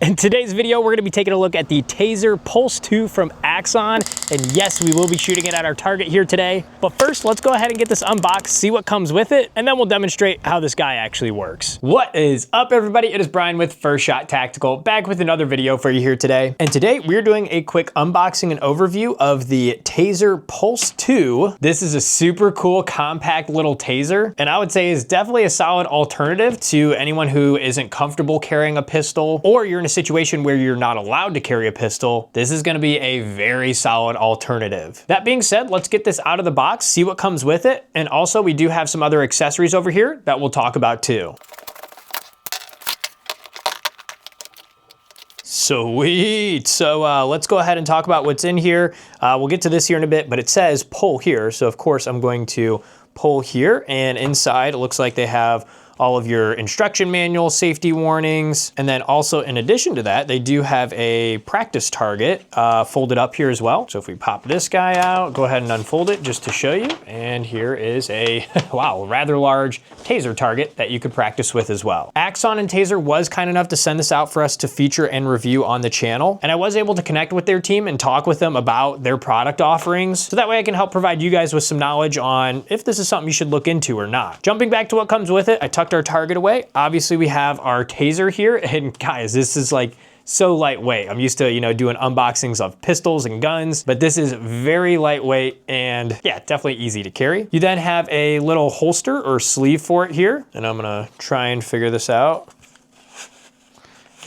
In today's video, we're gonna be taking a look at the TASER Pulse 2 from Axon. And yes, we will be shooting it at our target here today. But first, let's go ahead and get this unboxed, see what comes with it, and then we'll demonstrate how this guy actually works. What is up, everybody? It is Brian with First Shot Tactical, back with another video for you here today. And today, we're doing a quick unboxing and overview of the TASER Pulse 2. This is a super cool, compact little taser, and I would say is definitely a solid alternative to anyone who isn't comfortable carrying a pistol, or you're in a situation where you're not allowed to carry a pistol. This is gonna be a very solid alternative. That being said, let's get this out of the box, see what comes with it, and also we do have some other accessories over here that we'll talk about too. Sweet. So let's go ahead and talk about what's in here. We'll get to this here in a bit, but it says pull here. So of course I'm going to pull here, and inside it looks like they have all of your instruction manual, safety warnings, and then also in addition to that, they do have a practice target folded up here as well. So if we pop this guy out, go ahead and unfold it just to show you. And here is a, wow, rather large taser target that you could practice with as well. Axon and Taser was kind enough to send this out for us to feature and review on the channel. And I was able to connect with their team and talk with them about their product offerings. So that way I can help provide you guys with some knowledge on if this is something you should look into or not. Jumping back to what comes with it, I tucked our target away. Obviously we have our taser here, and guys, this is like so lightweight. I'm used to, doing unboxings of pistols and guns, but this is very lightweight and yeah, definitely easy to carry. You then have a little holster or sleeve for it here, and I'm gonna try and figure this out.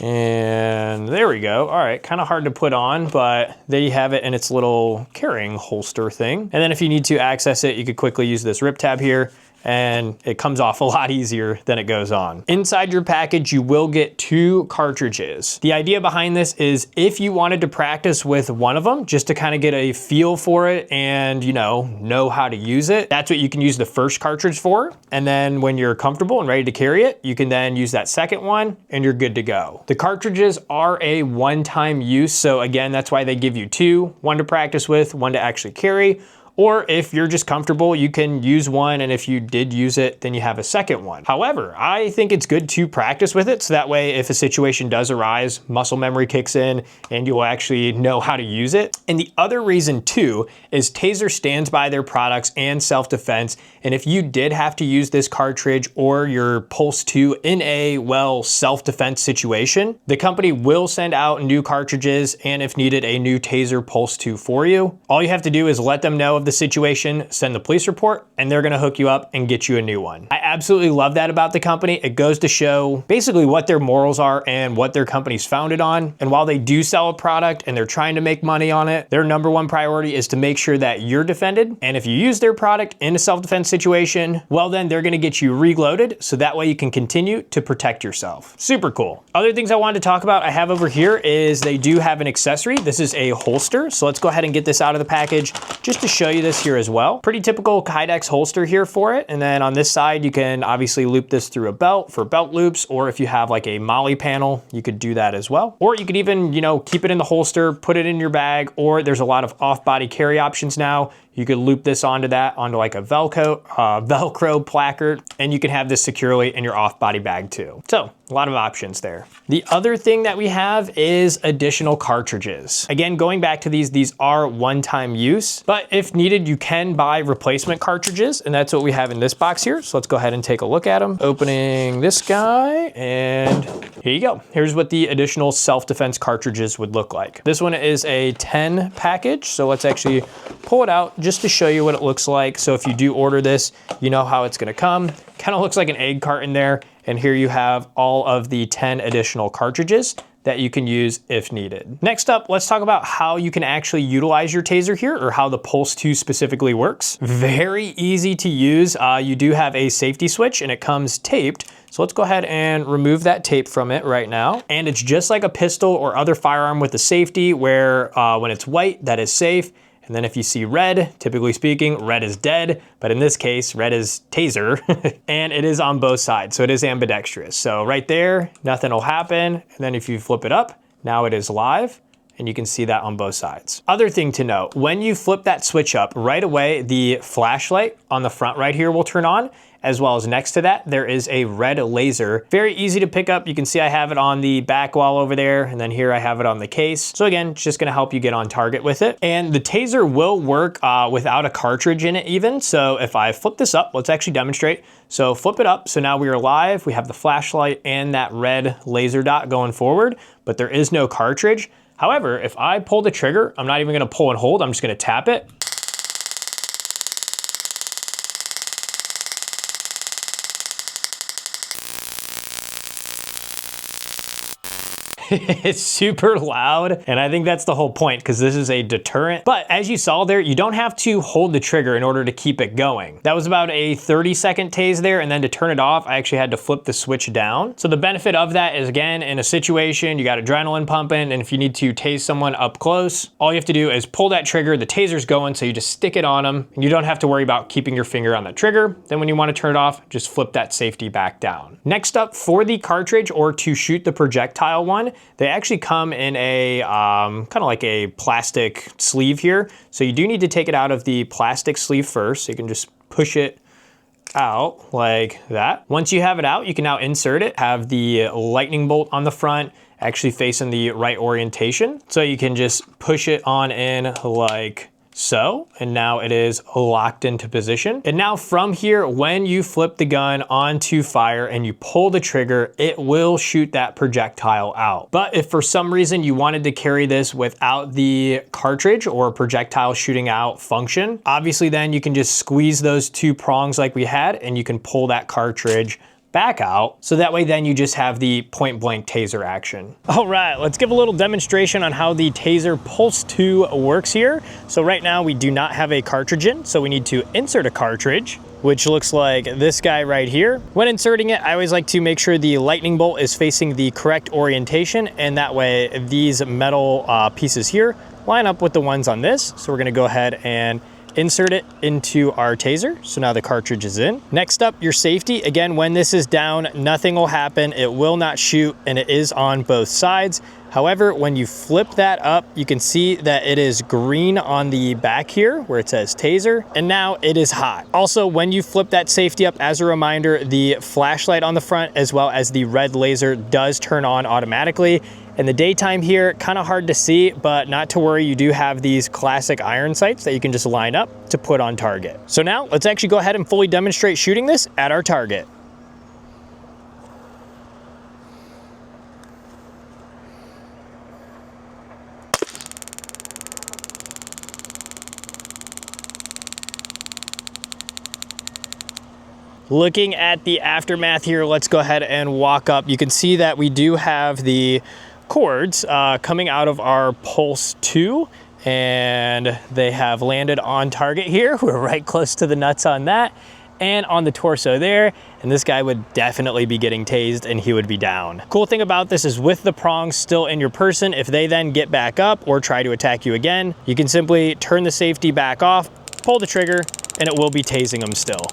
And there we go. All right, kind of hard to put on, but there you have it in its little carrying holster thing. And then if you need to access it, you could quickly use this rip tab here, and it comes off a lot easier than it goes on. Inside your package, you will get 2 cartridges. The idea behind this is if you wanted to practice with one of them, just to kind of get a feel for it and know how to use it, that's what you can use the first cartridge for. And then when you're comfortable and ready to carry it, you can then use that second one and you're good to go. The cartridges are a one-time use, so again, that's why they give you 2, one to practice with, one to actually carry. Or if you're just comfortable, you can use one, and if you did use it, then you have a second one. However, I think it's good to practice with it, so that way if a situation does arise, muscle memory kicks in and you'll actually know how to use it. And the other reason too is Taser stands by their products and self-defense, and if you did have to use this cartridge or your Pulse 2 in a, well, self-defense situation, the company will send out new cartridges and if needed, a new Taser Pulse 2 for you. All you have to do is let them know of the situation, send the police report, and they're gonna hook you up and get you a new one. I absolutely love that about the company. It goes to show basically what their morals are and what their company's founded on. And while they do sell a product and they're trying to make money on it, their #1 priority is to make sure that you're defended. And if you use their product in a self-defense situation, well then they're gonna get you reloaded, so that way you can continue to protect yourself. Super cool. Other things I wanted to talk about I have over here is they do have an accessory. This is a holster. So let's go ahead and get this out of the package just to show you this here as well. Pretty typical Kydex holster here for it. And then on this side, you can obviously loop this through a belt for belt loops, or if you have like a molly panel, you could do that as well. Or you could even, keep it in the holster, put it in your bag, or there's a lot of off-body carry options now. You could loop this onto like a Velcro placard, and you can have this securely in your off-body bag too. So a lot of options there. The other thing that we have is additional cartridges. Again, going back to these are one-time use, but if needed, you can buy replacement cartridges, and that's what we have in this box here. So let's go ahead and take a look at them. Opening this guy, and here you go. Here's what the additional self-defense cartridges would look like. This one is a 10 package, so let's actually pull it out just to show you what it looks like. So if you do order this, you know how it's gonna come. Kind of looks like an egg carton there. And here you have all of the 10 additional cartridges that you can use if needed. Next up, let's talk about how you can actually utilize your taser here, or how the Pulse 2 specifically works. Very easy to use. You do have a safety switch and it comes taped. So let's go ahead and remove that tape from it right now. And it's just like a pistol or other firearm with the safety where when it's white, that is safe. And then if you see red, typically speaking, red is dead, but in this case, red is taser, and it is on both sides, so it is ambidextrous. So right there, nothing will happen, and then if you flip it up, now it is live, and you can see that on both sides. Other thing to note, when you flip that switch up, right away, the flashlight on the front right here will turn on, as well as next to that, there is a red laser. Very easy to pick up. You can see I have it on the back wall over there, and then here I have it on the case. So again, it's just gonna help you get on target with it. And the TASER will work without a cartridge in it even. So if I flip this up, let's actually demonstrate. So flip it up, so now we are live. We have the flashlight and that red laser dot going forward, but there is no cartridge. However, if I pull the trigger, I'm not even gonna pull and hold, I'm just gonna tap it. It's super loud, and I think that's the whole point, because this is a deterrent. But as you saw there, you don't have to hold the trigger in order to keep it going. That was about a 30-second tase there, and then to turn it off, I actually had to flip the switch down. So the benefit of that is, again, in a situation, you got adrenaline pumping, and if you need to tase someone up close, all you have to do is pull that trigger, the taser's going, so you just stick it on them, and you don't have to worry about keeping your finger on the trigger. Then when you want to turn it off, just flip that safety back down. Next up, for the cartridge, or to shoot the projectile one, they actually come in a kind of like a plastic sleeve here. So you do need to take it out of the plastic sleeve first. So you can just push it out like that. Once you have it out, you can now insert it, have the lightning bolt on the front, actually facing the right orientation. So you can just push it on in like so, and now it is locked into position. And now from here, when you flip the gun onto fire and you pull the trigger, it will shoot that projectile out. But if for some reason you wanted to carry this without the cartridge or projectile shooting out function, obviously then you can just squeeze those two prongs like we had, and you can pull that cartridge back out. So that way then you just have the point blank taser action. All right, let's give a little demonstration on how the TASER Pulse 2 works here. So right now we do not have a cartridge in, so we need to insert a cartridge, which looks like this guy right here. When inserting it, I always like to make sure the lightning bolt is facing the correct orientation, and that way these metal pieces here line up with the ones on this. So we're gonna go ahead and insert it into our taser. So now the cartridge is in. Next up, your safety. Again, when this is down, nothing will happen. It will not shoot, and it is on both sides. However, when you flip that up, you can see that it is green on the back here where it says taser, and now it is hot. Also, when you flip that safety up, as a reminder, the flashlight on the front as well as the red laser does turn on automatically. In the daytime here, kind of hard to see, but not to worry, you do have these classic iron sights that you can just line up to put on target. So now let's actually go ahead and fully demonstrate shooting this at our target. Looking at the aftermath here, let's go ahead and walk up. You can see that we do have the cords coming out of our Pulse 2, and they have landed on target here. We're right close to the nuts on that, and on the torso there, and this guy would definitely be getting tased and he would be down. Cool thing about this is with the prongs still in your person, if they then get back up or try to attack you again, you can simply turn the safety back off, pull the trigger, and it will be tasing them still.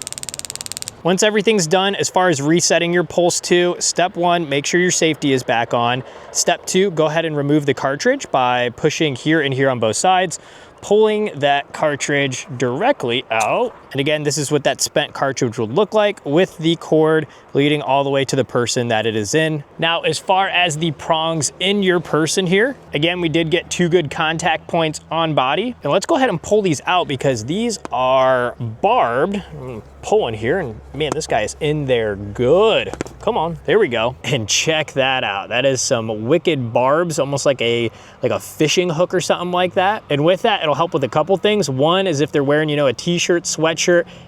Once everything's done, as far as resetting your Pulse 2, step 1, make sure your safety is back on. Step 2, go ahead and remove the cartridge by pushing here and here on both sides, pulling that cartridge directly out. And again, this is what that spent cartridge would look like with the cord leading all the way to the person that it is in. Now, as far as the prongs in your person here, again, we did get 2 good contact points on body. And let's go ahead and pull these out because these are barbed. I'm pulling here, and man, this guy is in there good. Come on, there we go. And check that out. That is some wicked barbs, almost like a fishing hook or something like that. And with that, it'll help with a couple things. One is if they're wearing, a t-shirt, sweatshirt,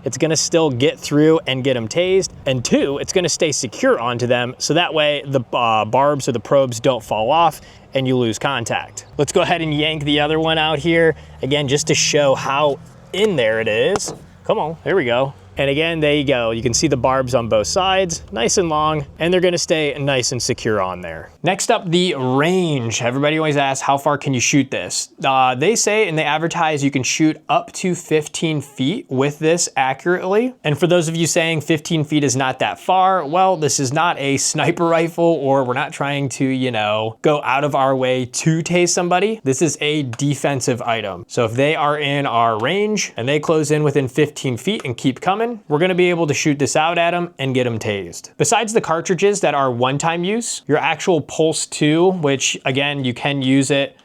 it's gonna still get through and get them tased. And 2, it's gonna stay secure onto them, so that way the barbs or the probes don't fall off and you lose contact. Let's go ahead and yank the other one out here, again, just to show how in there it is. Come on, there we go. And again, there you go. You can see the barbs on both sides, nice and long, and they're gonna stay nice and secure on there. Next up, the range. Everybody always asks, how far can you shoot this? They say and they advertise you can shoot up to 15 feet with this accurately. And for those of you saying 15 feet is not that far, well, this is not a sniper rifle, or we're not trying to, you know, go out of our way to tase somebody. This is a defensive item. So if they are in our range and they close in within 15 feet and keep coming, we're gonna be able to shoot this out at them and get them tased. Besides the cartridges that are one-time use, your actual Pulse 2, which again, you can use it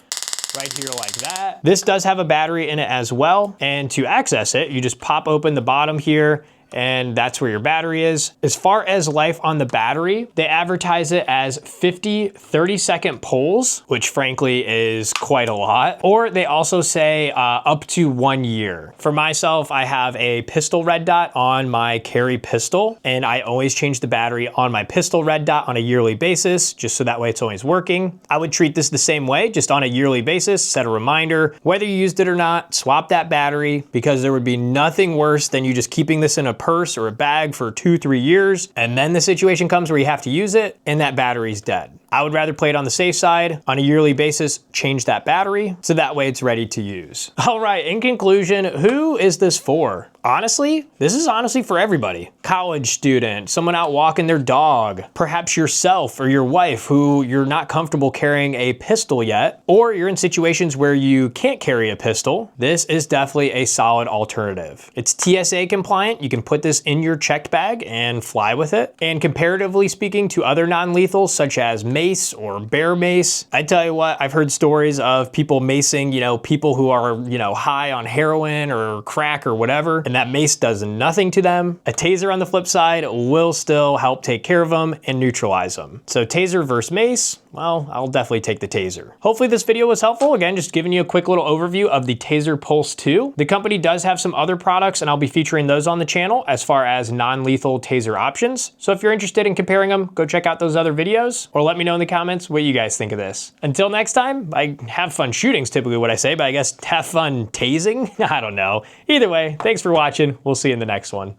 right here like that. This does have a battery in it as well. And to access it, you just pop open the bottom here, and that's where your battery is. As far as life on the battery, they advertise it as 50 30-second pulls, which frankly is quite a lot. Or they also say up to 1 year. For myself, I have a pistol red dot on my carry pistol, and I always change the battery on my pistol red dot on a yearly basis, just so that way it's always working. I would treat this the same way, just on a yearly basis, set a reminder, whether you used it or not, swap that battery, because there would be nothing worse than you just keeping this in a purse or a bag for 2-3 years, and then the situation comes where you have to use it and that battery's dead. I would rather play it on the safe side. On a yearly basis, change that battery so that way it's ready to use. All right, in conclusion, who is this for? Honestly, this is honestly for everybody. College student, someone out walking their dog, perhaps yourself or your wife who you're not comfortable carrying a pistol yet, or you're in situations where you can't carry a pistol. This is definitely a solid alternative. It's TSA compliant. You can put this in your checked bag and fly with it. And comparatively speaking to other non-lethals such as mace or bear mace, I tell you what, I've heard stories of people macing, you know, people who are, you know, high on heroin or crack or whatever, and that mace does nothing to them. A taser on the flip side will still help take care of them and neutralize them. So taser versus mace, well, I'll definitely take the taser. Hopefully this video was helpful. Again, just giving you a quick little overview of the TASER Pulse 2. The company does have some other products, and I'll be featuring those on the channel as far as non-lethal taser options. So if you're interested in comparing them, go check out those other videos, or let me know in the comments what you guys think of this. Until next time, have fun shooting is typically what I say, but I guess have fun tasing? I don't know. Either way, thanks for watching. We'll see you in the next one.